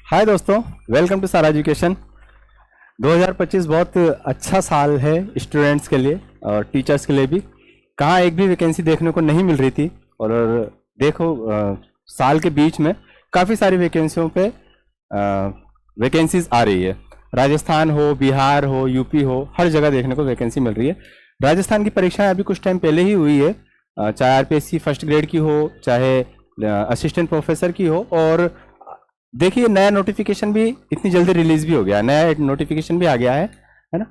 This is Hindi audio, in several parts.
हाय दोस्तों, वेलकम टू सारा एजुकेशन। 2025 बहुत अच्छा साल है स्टूडेंट्स के लिए और टीचर्स के लिए भी। कहाँ एक भी वैकेंसी देखने को नहीं मिल रही थी और देखो साल के बीच में काफ़ी सारी वैकेंसियों पे वैकेंसीज आ रही है। राजस्थान हो, बिहार हो, यूपी हो, हर जगह देखने को वैकेंसी मिल रही है। राजस्थान की परीक्षाएं अभी कुछ टाइम पहले ही हुई है, चाहे आरपीएससी फर्स्ट ग्रेड की हो, चाहे असिस्टेंट प्रोफेसर की हो। और देखिए नया नोटिफिकेशन भी इतनी जल्दी रिलीज भी हो गया, नया नोटिफिकेशन भी आ गया है ना।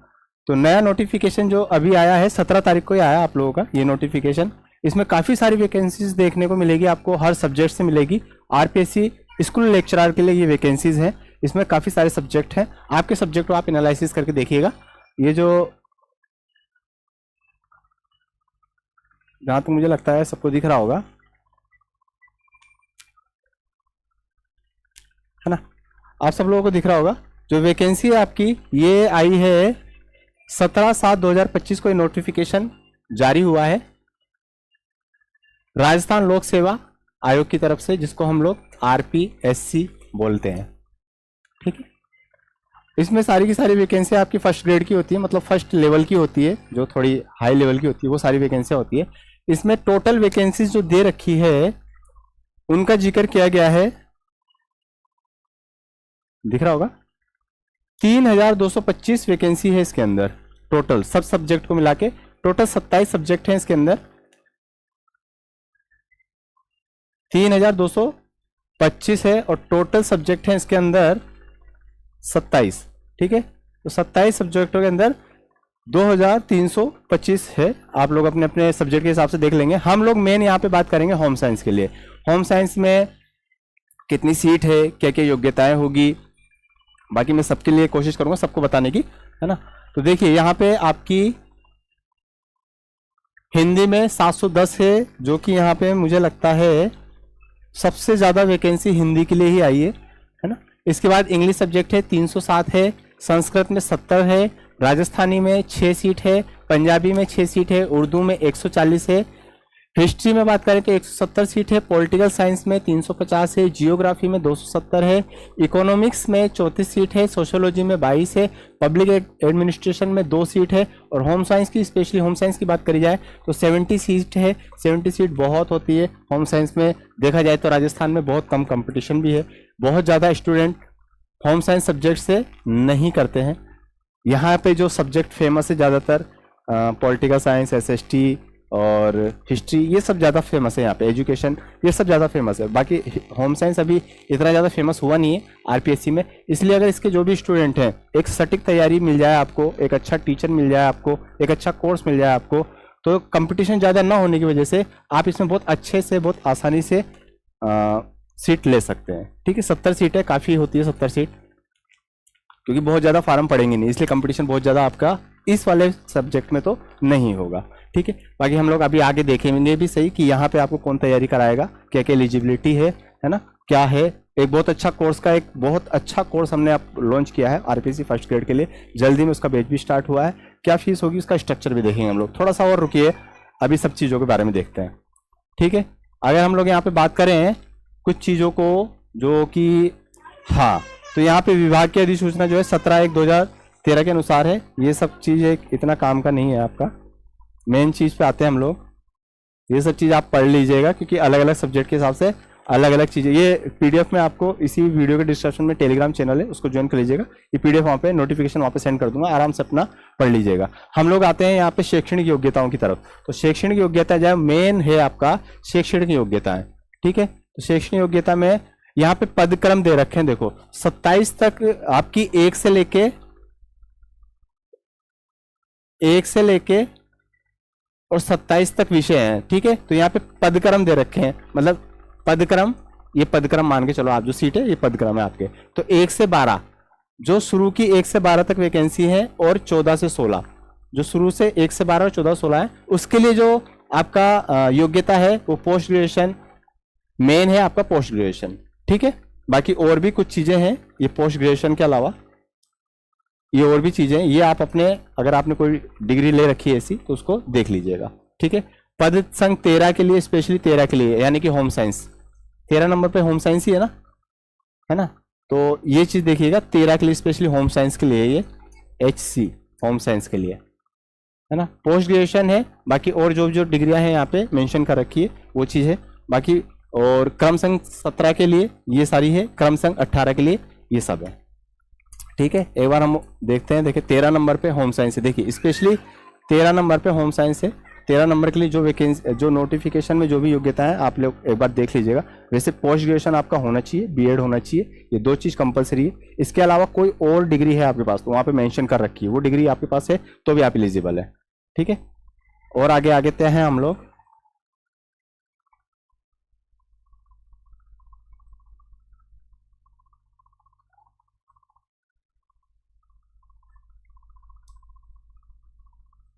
तो नया नोटिफिकेशन जो अभी आया है 17 तारीख को ही आया आप लोगों का ये नोटिफिकेशन। इसमें काफ़ी सारी वैकेंसीज देखने को मिलेगी, आपको हर सब्जेक्ट से मिलेगी। आरपीएससी स्कूल लेक्चरर के लिए ये वैकेंसीज हैं, इसमें काफ़ी सारे सब्जेक्ट हैं। आपके सब्जेक्ट को आप एनालिसिस करके देखिएगा। ये जो जहाँ तक मुझे लगता है सबको दिख रहा होगा, है ना, आप सब लोगों को दिख रहा होगा। जो वैकेंसी है आपकी ये आई है 17/7/2025 को ये नोटिफिकेशन जारी हुआ है राजस्थान लोक सेवा आयोग की तरफ से, जिसको हम लोग आरपीएससी बोलते हैं। ठीक है, इसमें सारी की सारी वैकेंसी आपकी फर्स्ट ग्रेड की होती है, मतलब फर्स्ट लेवल की होती है, जो थोड़ी हाई लेवल की होती है वो सारी वैकेंसियां होती है। इसमें टोटल वैकेंसीज जो दे रखी है उनका जिक्र किया गया है, दिख रहा होगा, 3225 वैकेंसी है इसके अंदर। टोटल सब सब्जेक्ट को मिला के टोटल 27 सब्जेक्ट हैं इसके अंदर, 3225 है और टोटल सब्जेक्ट हैं इसके अंदर 27। ठीक है, तो 27 सब्जेक्टों के अंदर 2325 है। आप लोग अपने अपने सब्जेक्ट के हिसाब से देख लेंगे। हम लोग मेन यहाँ पे बात करेंगे होम साइंस के लिए। होम साइंस में कितनी सीट है, क्या क्या योग्यताएं होगी, बाकी मैं सबके लिए कोशिश करूंगा सबको बताने की, है ना। तो देखिए यहाँ पे आपकी हिंदी में 710 है, जो कि यहाँ पे मुझे लगता है सबसे ज़्यादा वैकेंसी हिंदी के लिए ही आई है ना। इसके बाद इंग्लिश सब्जेक्ट है 307 है, संस्कृत में 70 है, राजस्थानी में 6 सीट है, पंजाबी में 6 सीट है, उर्दू में 140 है, हिस्ट्री में बात करें तो 170 सीट है, पॉलिटिकल साइंस में 350 है, जियोग्राफी में 270 है, इकोनॉमिक्स में 34 सीट है, सोशियोलॉजी में 22 है, पब्लिक एडमिनिस्ट्रेशन में 2 सीट है, और होम साइंस की, स्पेशली होम साइंस की बात करी जाए तो 70 सीट है। 70 सीट बहुत होती है होम साइंस में, देखा जाए तो राजस्थान में बहुत कम कंपटीशन भी है, बहुत ज़्यादा स्टूडेंट होम साइंस सब्जेक्ट से नहीं करते हैं। यहाँ पे जो सब्जेक्ट फेमस है ज़्यादातर पॉलिटिकल साइंस, एसएसटी और हिस्ट्री, ये सब ज़्यादा फेमस है यहाँ पे, एजुकेशन, ये सब ज़्यादा फेमस है। बाकी होम साइंस अभी इतना ज़्यादा फेमस हुआ नहीं है आरपीएससी में। इसलिए अगर इसके जो भी स्टूडेंट हैं, एक सटीक तैयारी मिल जाए आपको, एक अच्छा टीचर मिल जाए आपको, एक अच्छा कोर्स मिल जाए आपको, तो कंपटीशन ज़्यादा ना होने की वजह से आप इसमें बहुत अच्छे से, बहुत आसानी से सीट ले सकते हैं। ठीक है, 70 सीटें काफ़ी होती है, 70 सीट, क्योंकि बहुत ज़्यादा फार्म पड़ेंगे नहीं, इसलिए कंपटीशन बहुत ज़्यादा आपका इस वाले सब्जेक्ट में तो नहीं होगा। ठीक है, बाकी हम लोग अभी आगे देखेंगे भी सही कि यहाँ पे आपको कौन तैयारी कराएगा, क्या क्या एलिजिबिलिटी है ना, क्या है। एक बहुत अच्छा कोर्स का, एक बहुत अच्छा कोर्स हमने आप लॉन्च किया है आरपीएससी फर्स्ट ग्रेड के लिए, जल्दी में उसका बैच भी स्टार्ट हुआ है। क्या फीस होगी उसका स्ट्रक्चर भी देखेंगे हम लोग, थोड़ा सा और रुकिए, अभी सब चीज़ों के बारे में देखते हैं। ठीक है, अगर हम लोग यहाँ पे बात करें कुछ चीज़ों को जो कि, हाँ, तो यहाँ पे विभाग की अधिसूचना जो है 17/1/2013 के अनुसार है। ये सब चीज़ इतना काम का नहीं है आपका, मेन चीज़ पे आते हैं हम लोग। ये सब चीज़ आप पढ़ लीजिएगा, क्योंकि अलग अलग सब्जेक्ट के हिसाब से अलग अलग चीज़ें, ये पीडीएफ में आपको इसी वीडियो के डिस्क्रिप्शन में टेलीग्राम चैनल है, उसको ज्वाइन कर लीजिएगा। ये पीडीएफ वहाँ पे नोटिफिकेशन वहाँ पे सेंड कर दूंगा, आराम से अपना पढ़ लीजिएगा। हम लोग आते हैं यहाँ पे शैक्षणिक योग्यताओं की तरफ। तो शैक्षणिक योग्यता जो मेन है आपका शैक्षणिक योग्यताएं। ठीक है, तो शैक्षणिक योग्यता में यहाँ पे पदक्रम दे रखे हैं, देखो 27 तक आपकी एक से लेके और 27 तक विषय हैं। ठीक है, तो यहाँ पे पदक्रम दे रखे हैं, मतलब पदक्रम, ये पदक्रम मान के चलो आप, जो सीट है ये पदक्रम है आपके। तो 1 से 12 जो शुरू की 1 से 12 तक वैकेंसी है, और 14 से 16 जो शुरू से 1 से 12 और 14 से 16 है, उसके लिए जो आपका योग्यता है वो पोस्ट ग्रेजुएशन मेन है आपका, पोस्ट ग्रेजुएशन। ठीक है, बाकी और भी कुछ चीजें हैं ये पोस्ट ग्रेजुएशन के अलावा, ये और भी चीजें, ये आप अपने, अगर आपने कोई डिग्री ले रखी है ऐसी तो उसको देख लीजिएगा। ठीक है, पद संघ 13 के लिए, स्पेशली 13 के लिए, यानी कि होम साइंस 13 नंबर पे होम साइंस ही है ना, तो ये चीज़ देखिएगा 13 के लिए स्पेशली होम साइंस के लिए ये HC होम साइंस के लिए है ना। पोस्ट ग्रेजुएशन है, बाकी और जो जो डिग्रियां हैं यहाँ पे मेंशन कर रखी है वो चीज़ है बाकी। और क्रम संघ 17 के लिए ये सारी है, क्रम संघ 18 के लिए ये सब है। ठीक है, एक बार हम देखते हैं। देखिए 13 नंबर पे होम साइंस है, देखिए स्पेशली 13 नंबर पे होम साइंस है। 13 नंबर के लिए जो वैकेंसी, जो नोटिफिकेशन में जो भी योग्यता है आप लोग एक बार देख लीजिएगा। वैसे पोस्ट ग्रेजुएशन आपका होना चाहिए, बीएड होना चाहिए, ये 2 चीज़ कंपलसरी है। इसके अलावा कोई और डिग्री है आपके पास तो वहाँ पे मेंशन कर रखी है, वो डिग्री आपके पास है तो भी आप एलिजिबल है। ठीक है, और आगे आगे तय हैं हम लोग।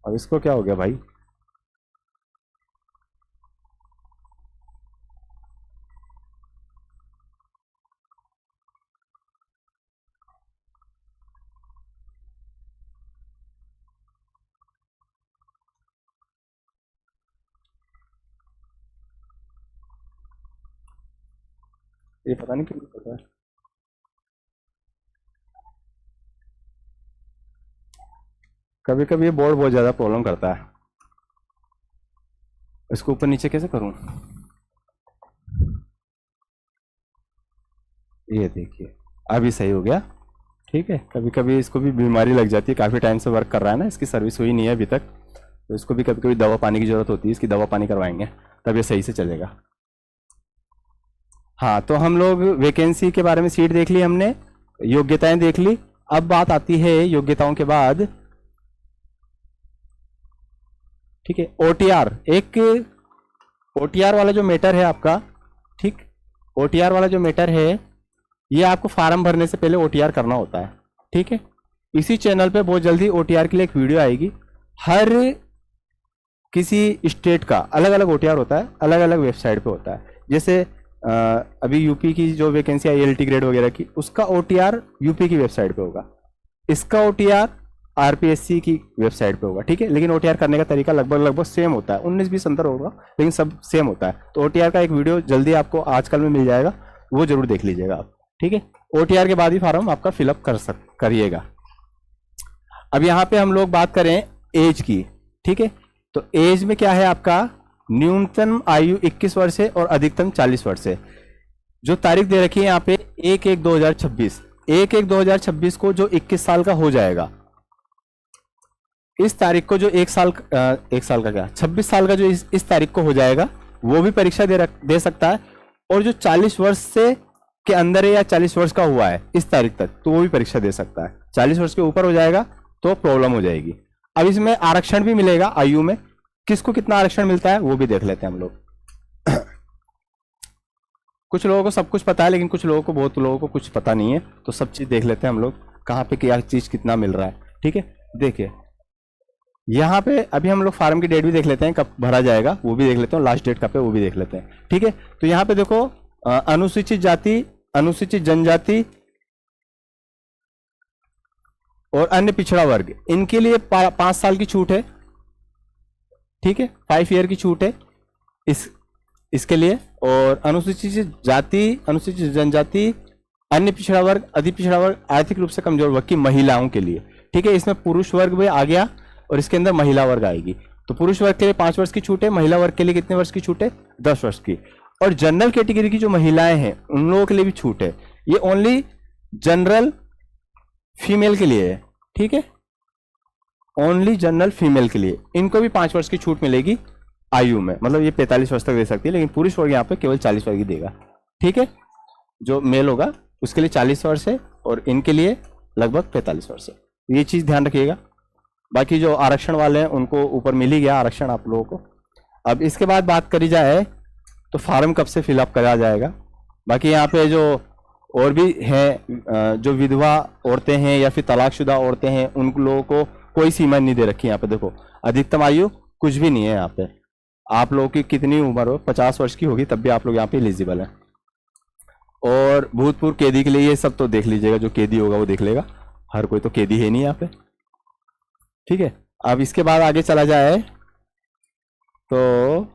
अब इसको क्या हो गया भाई, ये पता नहीं क्यों पता है। कभी कभी ये बोर्ड बहुत ज़्यादा प्रॉब्लम करता है। इसको ऊपर नीचे कैसे करूं, ये देखिए अभी सही हो गया। ठीक है, कभी कभी इसको भी बीमारी लग जाती है, काफ़ी टाइम से वर्क कर रहा है ना, इसकी सर्विस हुई नहीं है अभी तक, तो इसको भी कभी कभी दवा पानी की ज़रूरत होती है, इसकी दवा पानी करवाएंगे तब ये सही से चलेगा। हाँ, तो हम लोग वैकेंसी के बारे में सीट देख ली हमने, योग्यताएं देख ली। अब बात आती है योग्यताओं के बाद, ठीक है, ओटीआर। एक ओटीआर वाला जो मैटर है आपका, ठीक, ओटीआर वाला जो मैटर है ये आपको फार्म भरने से पहले ओटीआर करना होता है। ठीक है, इसी चैनल पे बहुत जल्दी ओटीआर के लिए एक वीडियो आएगी। हर किसी स्टेट का अलग अलग ओटीआर होता है, अलग अलग वेबसाइट पे होता है। जैसे अभी यूपी की जो वैकेंसी आई एलटी ग्रेड वगैरह की, उसका ओटीआर यूपी की वेबसाइट पे होगा, इसका ओटीआर आरपीएससी की वेबसाइट पे होगा। ठीक है, लेकिन ओटीआर करने का तरीका लगभग लगभग सेम होता है, 19-20 अंतर होगा लेकिन सब सेम होता है। तो ओटीआर का एक वीडियो जल्दी आपको आजकल में मिल जाएगा, वो जरूर देख लीजिएगा आप। ठीक है, ओटीआर के बाद ही फॉर्म आपका फिलअप करिएगा। अब यहाँ पे हम लोग बात करें एज की। ठीक है, तो एज में क्या है आपका, न्यूनतम आयु 21 वर्ष है और अधिकतम 40 वर्ष है। जो तारीख दे रखी है यहाँ पे 1/1/2026, 1/1/2026 को जो 21 साल का हो जाएगा, इस तारीख को जो एक साल का क्या 26 साल का जो इस तारीख को हो जाएगा वो भी परीक्षा दे सकता है। और जो 40 वर्ष से के अंदर है या 40 वर्ष का हुआ है इस तारीख तक, तो वो भी परीक्षा दे सकता है। 40 वर्ष के ऊपर हो जाएगा तो प्रॉब्लम हो जाएगी। अब इसमें आरक्षण भी मिलेगा आयु में, किसको कितना आरक्षण मिलता है वो भी देख लेते हैं हम लोग। कुछ लोगों को सब कुछ पता है, लेकिन कुछ लोगों को, बहुत लोगों को कुछ पता नहीं है, तो सब चीज देख लेते हैं हम लोग, कहाँ पे क्या चीज कितना मिल रहा है। ठीक है, देखिए यहाँ पे अभी हम लोग फार्म की डेट भी देख लेते हैं, कब भरा जाएगा वो भी देख लेते हैं, लास्ट डेट कब है वो भी देख लेते हैं। ठीक है, तो यहाँ पे देखो अनुसूचित जाति, अनुसूचित जनजाति और अन्य पिछड़ा वर्ग, इनके लिए 5 साल की छूट है। ठीक है, 5 ईयर की छूट है इसके लिए। और अनुसूचित जाति, अनुसूचित जनजाति, अन्य पिछड़ा वर्ग, अति पिछड़ा वर्ग, आर्थिक रूप से कमजोर वर्ग की महिलाओं के लिए। ठीक है, इसमें पुरुष वर्ग भी आ गया और इसके अंदर महिला वर्ग आएगी। तो पुरुष वर्ग के लिए 5 वर्ष की छूट है, महिला वर्ग के लिए कितने वर्ष की छूट है, 10 वर्ष की। और जनरल कैटेगरी की जो महिलाएं हैं उन लोगों के लिए भी छूट है, ये ओनली जनरल फीमेल के लिए है। ठीक है, ओनली जनरल फीमेल के लिए, इनको भी 5 वर्ष की छूट मिलेगी आयु में, मतलब ये 45 वर्ष तक दे सकती है, लेकिन पुरुष वर्ग यहाँ पे केवल 40 वर्ष की देगा। ठीक है, जो मेल होगा उसके लिए 40 वर्ष है और इनके लिए लगभग 45 वर्ष है, ये चीज ध्यान रखिएगा। बाकी जो आरक्षण वाले हैं उनको ऊपर मिल ही गया आरक्षण आप लोगों को। अब इसके बाद बात करी जाए तो फार्म कब से फिलअप करा जाएगा। बाकी यहाँ पे जो और भी हैं, जो विधवा औरतें हैं या फिर तलाकशुदा औरतें हैं, उन लोगों को कोई सीमा नहीं दे रखी। यहाँ पे देखो अधिकतम आयु कुछ भी नहीं है यहाँ पे, आप लोगों की कितनी उम्र हो, 50 वर्ष की होगी तब भी आप लोग यहाँ पे एलिजिबल हैं। और भूतपूर्व कैदी के लिए ये सब तो देख लीजिएगा, जो कैदी होगा वो देख लेगा, हर कोई तो कैदी है नहीं यहाँ पे। ठीक है, अब इसके बाद आगे चला जाए तो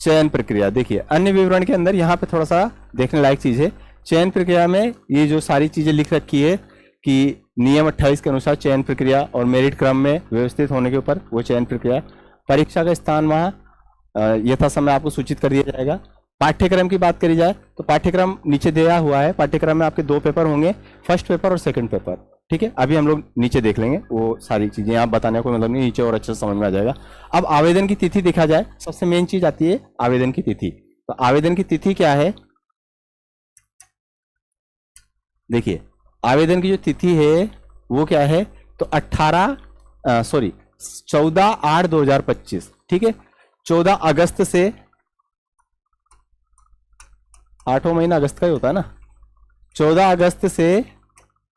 चयन प्रक्रिया। देखिए अन्य विवरण के अंदर यहाँ पे थोड़ा सा देखने लायक चीज है, चयन प्रक्रिया में ये जो सारी चीजें लिख रखी है कि नियम 28 के अनुसार चयन प्रक्रिया और मेरिट क्रम में व्यवस्थित होने के ऊपर वो चयन प्रक्रिया, परीक्षा का स्थान वहाँ यथा समय आपको सूचित कर दिया जाएगा। पाठ्यक्रम की बात करी जाए तो पाठ्यक्रम नीचे दिया हुआ है। पाठ्यक्रम में आपके 2 पेपर होंगे, फर्स्ट पेपर और सेकंड पेपर, ठीक है। अभी हम लोग नीचे देख लेंगे वो सारी चीजें, आप बताने को मतलब नहीं, नीचे और अच्छे से समझ में आ जाएगा। अब आवेदन की तिथि देखा जाए, सबसे मेन चीज आती है आवेदन की तिथि। तो आवेदन की तिथि क्या है, देखिए आवेदन की जो तिथि है वो क्या है, तो 14/8/2025, ठीक है। 14 अगस्त से, 8वां महीना अगस्त का ही होता है ना, 14 अगस्त से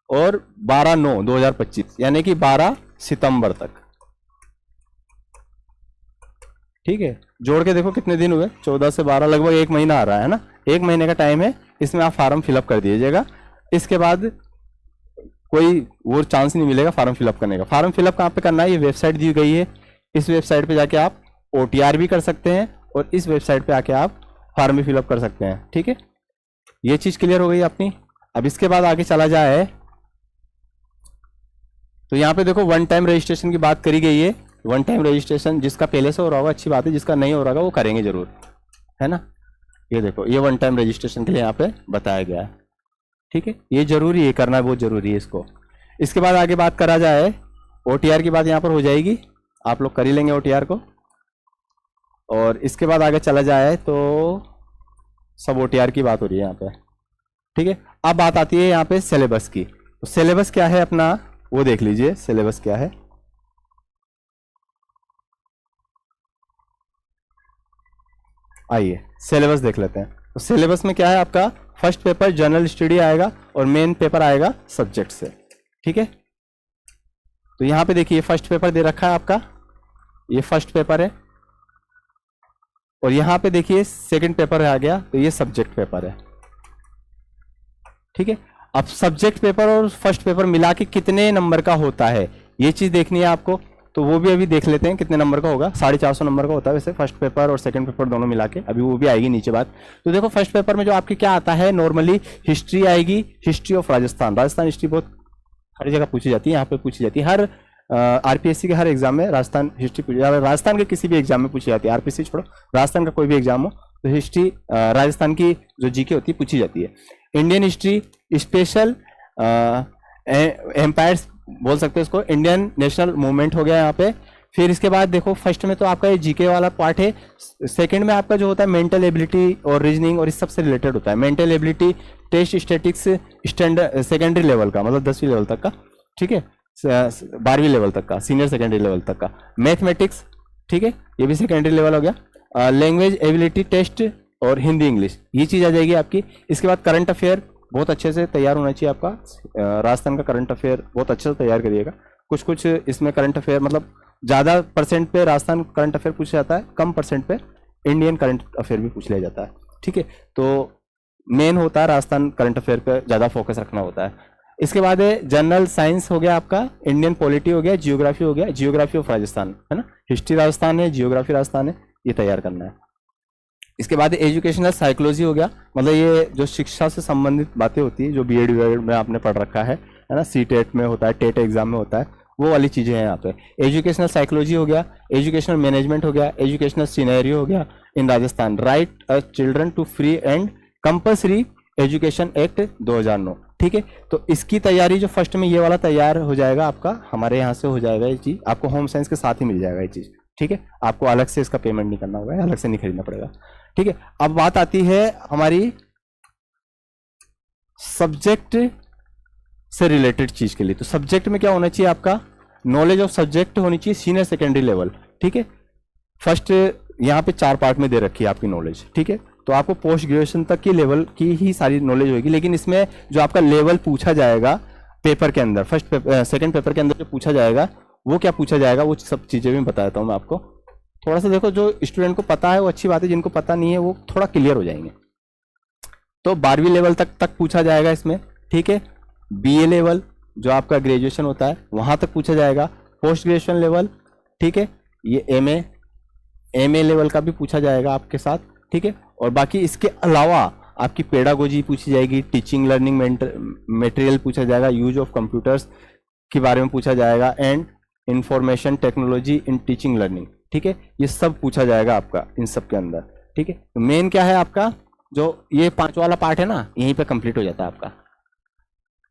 और 12/9/2025 यानी कि 12 सितंबर तक, ठीक है। जोड़ के देखो कितने दिन हुए, 14 से 12, लगभग 1 महीना आ रहा है ना, 1 महीने का टाइम है। इसमें आप फॉर्म फिलअप कर दीजिएगा। इसके बाद कोई वो चांस नहीं मिलेगा फॉर्म फिलअप करने का। फॉर्म फिलअप कहाँ पे करना है, ये वेबसाइट दी गई है, इस वेबसाइट पे जाके आप OTR भी कर सकते हैं और इस वेबसाइट पे आके आप फॉर्म भी फिलअप कर सकते हैं, ठीक है। ये चीज क्लियर हो गई अपनी। अब इसके बाद आगे चला जाए तो यहाँ पे देखो वन टाइम रजिस्ट्रेशन की बात करी गई है। वन टाइम रजिस्ट्रेशन जिसका पहले से हो रहा होगा अच्छी बात है, जिसका नहीं हो रहा होगा वो करेंगे जरूर, है ना। ये देखो ये वन टाइम रजिस्ट्रेशन के लिए यहाँ पे बताया गया है, ठीक है। ये जरूरी है, करना बहुत जरूरी है इसको। इसके बाद आगे बात करा जाए OTR की बात यहाँ पर हो जाएगी, आप लोग कर ही लेंगे OTR को। और इसके बाद आगे चला जाए तो सब OTR की बात हो रही है यहाँ पे, ठीक है। अब बात आती है यहाँ पे सिलेबस की। तो सिलेबस क्या है अपना वो देख लीजिए, सिलेबस क्या है। आइए सिलेबस देख लेते हैं। तो सिलेबस में क्या है आपका, फर्स्ट पेपर जनरल स्टडी आएगा और मेन पेपर आएगा सब्जेक्ट से, ठीक है। तो यहाँ पे देखिए फर्स्ट पेपर दे रखा है आपका, ये फर्स्ट पेपर है। और यहाँ पे देखिए सेकंड पेपर आ गया, तो ये सब्जेक्ट पेपर है, ठीक है। अब सब्जेक्ट पेपर और फर्स्ट पेपर मिला के कितने नंबर का होता है ये चीज देखनी है आपको। तो वो भी अभी देख लेते हैं कितने नंबर का होगा। 450 नंबर का होता है वैसे फर्स्ट पेपर और सेकंड पेपर दोनों मिला के, अभी वो भी आएगी नीचे बात। तो देखो फर्स्ट पेपर में जो आपके क्या आता है, नॉर्मली हिस्ट्री आएगी, history of Rajasthan. Rajasthan history बहुत हर जगह पूछी जाती है, यहाँ पे पूछी जाती है, हर RPSC के हर एग्जाम में राजस्थान हिस्ट्री पूछी जाती है। राजस्थान के किसी भी एग्जाम में पूछी जाती है, RPSC छोड़ो, राजस्थान का कोई भी एग्जाम हो तो हिस्ट्री राजस्थान की जो GK होती है पूछी जाती है। इंडियन हिस्ट्री, स्पेशल एम्पायर्स बोल सकते हैं इसको, इंडियन नेशनल मूवमेंट हो गया यहाँ पे। फिर इसके बाद देखो फर्स्ट में तो आपका ये GK वाला पार्ट है। सेकंड में आपका जो होता है मेंटल एबिलिटी और रीजनिंग और इस सब से रिलेटेड होता है। Mental ability test statics standard secondary level का, मतलब 10वीं लेवल तक का, ठीक है, 12वीं लेवल तक का, सीनियर सेकेंडरी लेवल तक का। मैथमेटिक्स, ठीक है, ये भी सेकेंडरी लेवल हो गया। लैंग्वेज एबिलिटी टेस्ट और हिंदी इंग्लिश, ये चीज़ आ जाएगी आपकी। इसके बाद करंट अफेयर बहुत अच्छे से तैयार होना चाहिए आपका। राजस्थान का करंट अफेयर बहुत अच्छे से तैयार करिएगा। कुछ कुछ इसमें करंट अफेयर मतलब ज़्यादा परसेंट पे राजस्थान करंट अफेयर पूछा जाता है, कम परसेंट पे इंडियन करंट अफेयर भी पूछ लिया जाता है, ठीक है। तो मेन होता है राजस्थान करंट अफेयर पे ज़्यादा फोकस रखना होता है। इसके बाद है जनरल साइंस हो गया आपका, इंडियन पॉलिटी हो गया, जियोग्राफी हो गया, जियोग्राफी ऑफ राजस्थान, है ना, हिस्ट्री राजस्थान है, जियोग्राफी राजस्थान है, ये तैयार करना है। इसके बाद एजुकेशनल साइकोलॉजी हो गया, मतलब ये जो शिक्षा से संबंधित बातें होती है जो BEd में आपने पढ़ रखा है ना, CTET में होता है, टेट एग्जाम में होता है, वो वाली चीज़ें हैं यहाँ पे। एजुकेशनल साइकोलॉजी हो गया, एजुकेशनल मैनेजमेंट हो गया, एजुकेशनल सिनेरियो हो गया in Rajasthan, right of children to free and compulsory education act 2009, ठीक है। तो इसकी तैयारी जो फर्स्ट में ये वाला तैयार हो जाएगा आपका, हमारे यहाँ से हो जाएगा ये चीज़, आपको होम साइंस के साथ ही मिल जाएगा ये चीज़, ठीक है। आपको अलग से इसका पेमेंट नहीं करना होगा, अलग से नहीं खरीदना पड़ेगा, ठीक है। अब बात आती है हमारी सब्जेक्ट से रिलेटेड चीज के लिए। तो सब्जेक्ट में क्या होना चाहिए आपका, नॉलेज ऑफ सब्जेक्ट होनी चाहिए सीनियर सेकेंडरी लेवल, ठीक है। फर्स्ट यहाँ पे 4 पार्ट में दे रखी है आपकी नॉलेज, ठीक है। तो आपको पोस्ट ग्रेजुएशन तक की लेवल की ही सारी नॉलेज होगी, लेकिन इसमें जो आपका लेवल पूछा जाएगा पेपर के अंदर, फर्स्ट पेपर सेकंड पेपर के अंदर जो पूछा जाएगा वो क्या पूछा जाएगा, वो सब चीजें भी बता देता हूँ मैं आपको। थोड़ा सा देखो, जो स्टूडेंट को पता है वो अच्छी बात है, जिनको पता नहीं है वो थोड़ा क्लियर हो जाएंगे। तो 12वीं लेवल तक पूछा जाएगा इसमें, ठीक है। BA लेवल जो आपका ग्रेजुएशन होता है वहां तक पूछा जाएगा, पोस्ट ग्रेजुएशन लेवल, ठीक है। ये MA लेवल का भी पूछा जाएगा आपके साथ, ठीक है। और बाकी इसके अलावा आपकी पेडागोजी पूछी जाएगी, टीचिंग लर्निंग मटेरियल पूछा जाएगा, यूज ऑफ कंप्यूटर्स के बारे में पूछा जाएगा, and information technology in teaching learning. ठीक है, ये सब पूछा जाएगा आपका इन सब के अंदर। ठीक है, तो मेन क्या है आपका, जो ये 5 वाला पार्ट है ना, यहीं पे कंप्लीट हो जाता है आपका।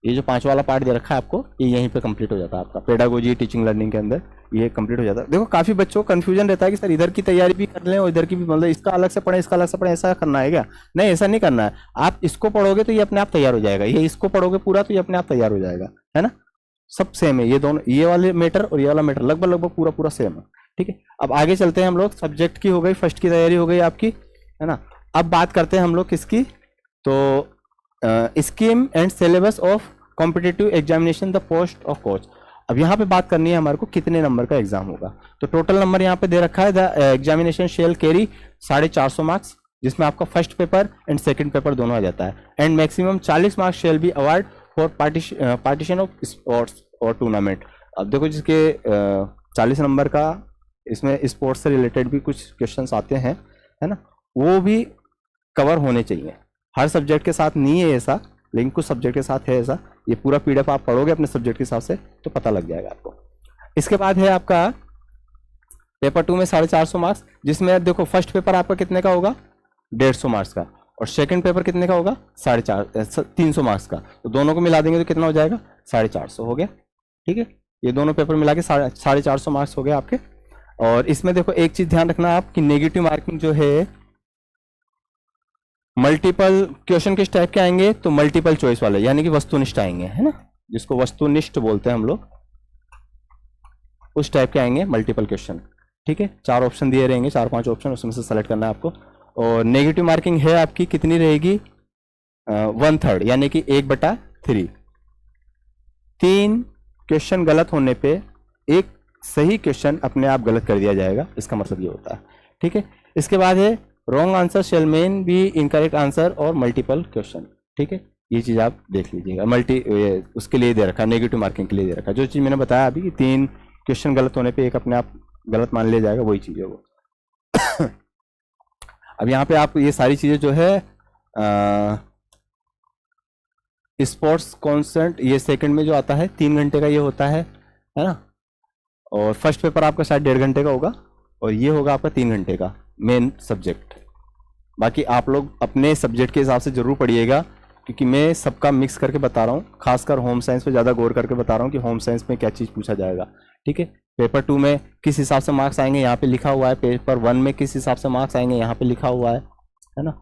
ये जो 5 वाला पार्ट दे रखा है आपको, ये यहीं पे कंप्लीट हो जाता है आपका पेडागोजी टीचिंग लर्निंग के अंदर, ये कंप्लीट हो जाता है। देखो काफी बच्चों को कंफ्यूजन रहता है कि सर इधर की तैयारी भी कर लें और इधर की भी, मतलब इसका अलग से पढ़ें इसका अलग से पढ़ें, ऐसा करना है क्या? नहीं, ऐसा नहीं करना है। आप इसको पढ़ोगे तो ये अपने आप तैयार हो जाएगा, ये इसको पढ़ोगे पूरा तो ये अपने आप तैयार हो जाएगा, है ना। सब सेम है, ये दोनों, ये वाले मैटर और ये वाला मैटर लगभग लगभग पूरा पूरा सेम है। ठीक है, अब आगे चलते हैं हम लोग। सब्जेक्ट की हो गई, फर्स्ट की तैयारी हो गई आपकी, है ना। अब बात करते हैं हम लोग किसकी, तो scheme and syllabus of competitive examination the post of coach. अब यहाँ पे बात करनी है हमारे को कितने नंबर का एग्जाम होगा। तो टोटल नंबर यहाँ पे दे रखा है, the examination shall carry 450 marks, जिसमें आपका first paper and second paper दोनों आ जाता है, and maximum 40 marks shall be award for partition of sports और टूर्नामेंट। अब देखो जिसके 40 नंबर का, इसमें स्पोर्ट्स से रिलेटेड भी कुछ क्वेश्चन आते हैं, है ना, वो भी कवर होने चाहिए। हर सब्जेक्ट के साथ नहीं है ऐसा, लेकिन कुछ सब्जेक्ट के साथ है ऐसा। ये पूरा पीडीएफ आप पढ़ोगे अपने सब्जेक्ट के हिसाब से तो पता लग जाएगा आपको। इसके बाद है आपका पेपर 2 में 450 मार्क्स, जिसमें देखो फर्स्ट पेपर आपका कितने का होगा, 150 मार्क्स का, और सेकंड पेपर कितने का होगा, 350 मार्क्स का। तो दोनों को मिला देंगे तो कितना हो जाएगा, 450 हो गया। ठीक है, ये दोनों पेपर मिला के 450 मार्क्स हो गए आपके। और इसमें देखो एक चीज ध्यान रखना आप कि नेगेटिव मार्किंग जो है, मल्टीपल क्वेश्चन किस टाइप के आएंगे, तो मल्टीपल चॉइस वाले, यानी कि वस्तुनिष्ठ आएंगे, है ना, जिसको वस्तुनिष्ठ बोलते हैं हम लोग, उस टाइप के आएंगे मल्टीपल क्वेश्चन। ठीक है, 4 ऑप्शन दिए रहेंगे, 4-5 ऑप्शन, उसमें से सेलेक्ट करना है आपको। और नेगेटिव मार्किंग है आपकी कितनी रहेगी, 1/3, यानी कि 1/3। 3 क्वेश्चन गलत होने पे एक सही क्वेश्चन अपने आप गलत कर दिया जाएगा, इसका मतलब ये होता है। ठीक है, इसके बाद है wrong answer shall mean be incorrect answer और मल्टीपल क्वेश्चन। ठीक है, ये चीज आप देख लीजिएगा। उसके लिए दे रखा, नेगेटिव मार्किंग के लिए दे रखा, जो चीज मैंने बताया अभी कि 3 क्वेश्चन गलत होने पे एक अपने आप गलत मान लिया जाएगा, वही चीज है वो। अब यहाँ पे आप ये सारी चीजें जो है, स्पोर्ट्स कॉन्सेंट ये सेकंड में जो आता है 3 घंटे का ये होता है ना। और फर्स्ट पेपर आपका शायद 1.5 घंटे का होगा, और ये होगा आपका 3 घंटे का मेन सब्जेक्ट। बाकी आप लोग अपने सब्जेक्ट के हिसाब से जरूर पढ़िएगा, क्योंकि मैं सबका मिक्स करके बता रहा हूँ, खासकर होम साइंस पे ज़्यादा गौर करके बता रहा हूँ कि होम साइंस में क्या चीज़ पूछा जाएगा। ठीक है, पेपर 2 में किस हिसाब से मार्क्स आएंगे यहाँ पे लिखा हुआ है, पेपर 1 में किस हिसाब से मार्क्स आएंगे यहाँ पे लिखा हुआ है ना।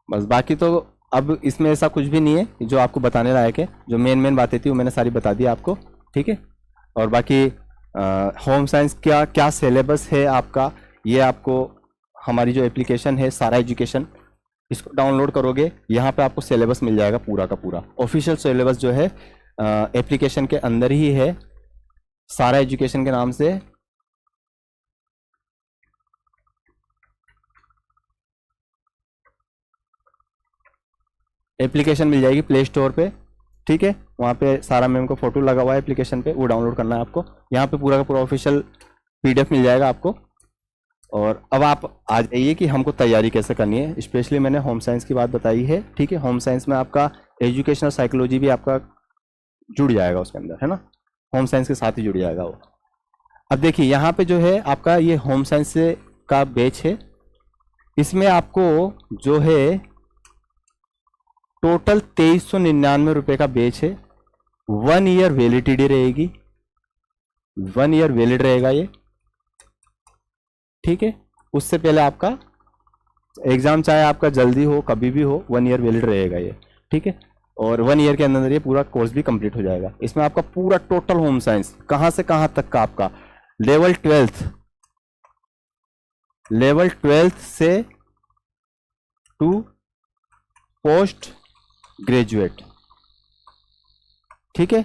बस बाकी तो अब इसमें ऐसा कुछ भी नहीं है जो आपको बताने लायक है, जो मेन बातें थी वो मैंने सारी बता दी आपको। ठीक है, और बाकी होम साइंस क्या क्या सिलेबस है आपका, ये आपको हमारी जो एप्लीकेशन है सारा एजुकेशन, इसको डाउनलोड करोगे, यहाँ पे आपको सिलेबस मिल जाएगा पूरा का पूरा। ऑफिशियल सिलेबस जो है एप्लीकेशन के अंदर ही है, सारा एजुकेशन के नाम से। एप्लीकेशन मिल जाएगी प्ले स्टोर पे। ठीक है, वहाँ पे सारा मैम का फोटो लगा हुआ है एप्लीकेशन पे, वो डाउनलोड करना है आपको। यहाँ पे पूरा का पूरा ऑफिशियल पीडीएफ मिल जाएगा आपको। और अब आप आ जाइए कि हमको तैयारी कैसे करनी है। स्पेशली मैंने होम साइंस की बात बताई है। ठीक है, होम साइंस में आपका एजुकेशनल साइकोलॉजी भी आपका जुड़ जाएगा उसके अंदर, है ना, होम साइंस के साथ ही जुड़ जाएगा वो। अब देखिए यहाँ पे जो है आपका ये होम साइंस से का बैच है, इसमें आपको जो है टोटल 2399 रुपये का बैच है। 1 ईयर वैलिडिटी रहेगी, 1 ईयर वैलिड रहेगा ये। ठीक है, उससे पहले आपका एग्जाम चाहे आपका जल्दी हो कभी भी हो, 1 ईयर वैलिड रहेगा ये। ठीक है, और 1 ईयर के अंदर ये पूरा कोर्स भी कंप्लीट हो जाएगा। इसमें आपका पूरा टोटल होम साइंस कहां से कहां तक का आपका लेवल 12th से टू पोस्ट ग्रेजुएट। ठीक है,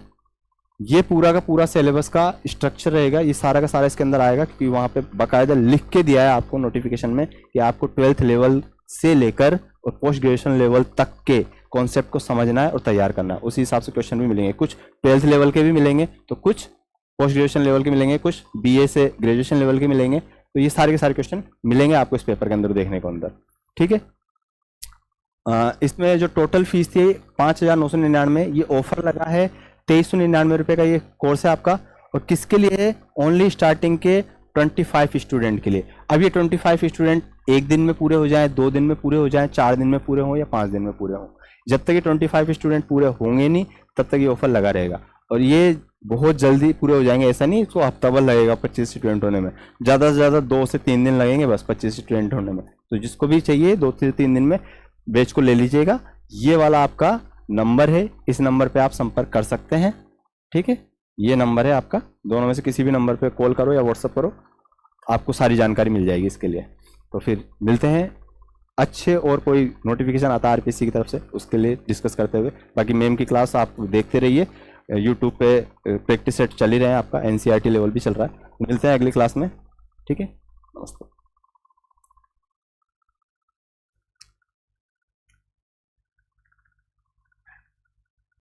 ये पूरा का पूरा सिलेबस का स्ट्रक्चर रहेगा, ये सारा का सारा इसके अंदर आएगा, क्योंकि वहां पे बाकायदा लिख के दिया है आपको नोटिफिकेशन में कि आपको 12th लेवल से लेकर और पोस्ट ग्रेजुएशन लेवल तक के कॉन्सेप्ट को समझना है और तैयार करना है। उसी हिसाब से क्वेश्चन भी मिलेंगे, कुछ 12th लेवल के भी मिलेंगे, तो कुछ पोस्ट ग्रेजुएशन लेवल के मिलेंगे, कुछ बीए से ग्रेजुएशन लेवल के मिलेंगे, तो ये सारे के सारे क्वेश्चन मिलेंगे आपको इस पेपर के अंदर देखने को अंदर, ठीक है। इसमें जो टोटल फीस थी 5,999, ये ऑफर लगा है 2,399 रुपये का ये कोर्स है आपका। और किसके लिए है? ओनली स्टार्टिंग के 25 स्टूडेंट के लिए। अब ये 25 स्टूडेंट एक दिन में पूरे हो जाएं, 2 दिन में पूरे हो जाएं, 4 दिन में पूरे हों या 5 दिन में पूरे हों, जब तक ये 25 स्टूडेंट पूरे होंगे नहीं तब तक ये ऑफर लगा रहेगा। और ये बहुत जल्दी पूरे हो जाएंगे, ऐसा नहीं इसको हफ्ता भर लगेगा 25 स्टूडेंट होने में, ज़्यादा से ज़्यादा 2 से 3 दिन लगेंगे बस 25 स्टूडेंट होने में। तो जिसको भी चाहिए 2 से 3 दिन में बैच को ले लीजिएगा। ये वाला आपका नंबर है, इस नंबर पे आप संपर्क कर सकते हैं, ठीक है। ये नंबर है आपका, दोनों में से किसी भी नंबर पे कॉल करो या व्हाट्सअप करो, आपको सारी जानकारी मिल जाएगी इसके लिए। तो फिर मिलते हैं अच्छे और कोई नोटिफिकेशन आता है आरपीएससी की तरफ से उसके लिए डिस्कस करते हुए। बाकी मेम की क्लास आप देखते रहिए, यूट्यूब पे प्रैक्टिस सेट चल ही रहे हैं, आपका एनसीईआरटी लेवल भी चल रहा है। मिलते हैं अगली क्लास में, ठीक है। नमस्ते।